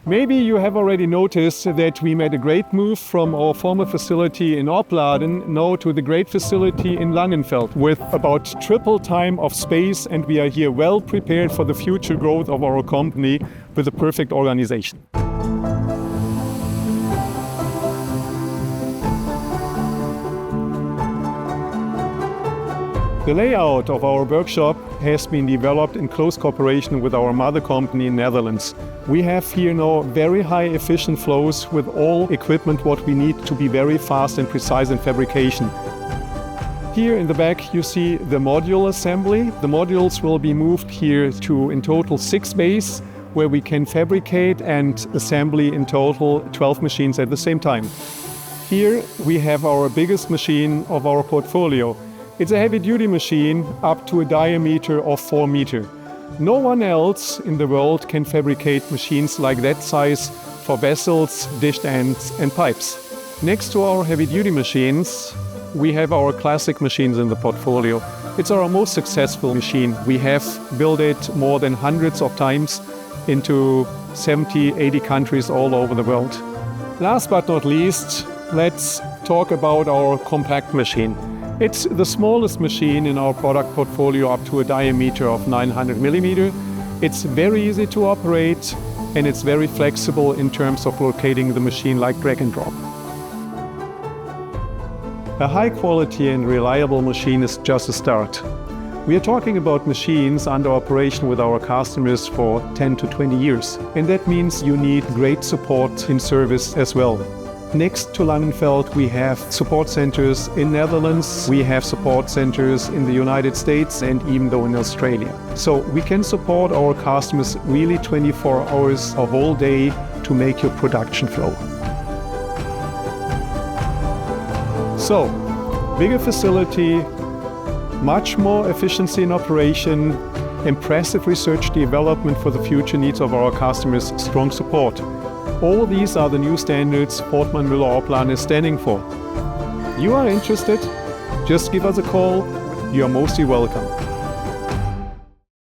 Maybe you have already noticed that we made a great move from our former facility in Opladen now to the great facility in Langenfeld with about triple time of space, and we are here well prepared for the future growth of our company with a perfect organization. The layout of our workshop has been developed in close cooperation with our mother company in Netherlands. We have here now very high efficient flows with all equipment what we need to be very fast and precise in fabrication. Here in the back you see the module assembly. The modules will be moved here to in total 6 bays where we can fabricate and assembly in total 12 machines at the same time. Here we have our biggest machine of our portfolio. It's a heavy-duty machine up to a diameter of 4 meters. No one else in the world can fabricate machines like that size for vessels, dish ends and pipes. Next to our heavy-duty machines, we have our classic machines in the portfolio. It's our most successful machine. We have built it more than hundreds of times into 70, 80 countries all over the world. Last but not least, let's talk about our compact machine. It's the smallest machine in our product portfolio up to a diameter of 900 millimeters. It's very easy to operate and it's very flexible in terms of locating the machine like drag and drop. A high quality and reliable machine is just a start. We are talking about machines under operation with our customers for 10 to 20 years. And that means you need great support in service as well. Next to Langenfeld, we have support centers in Netherlands, we have support centers in the United States and even though in Australia. So we can support our customers really 24 hours, a whole day to make your production flow. So, bigger facility, much more efficiency in operation, impressive research development for the future needs of our customers, strong support. All these are the new standards Voortman Müller Opladen is standing for. You are interested? Just give us a call. You are mostly welcome.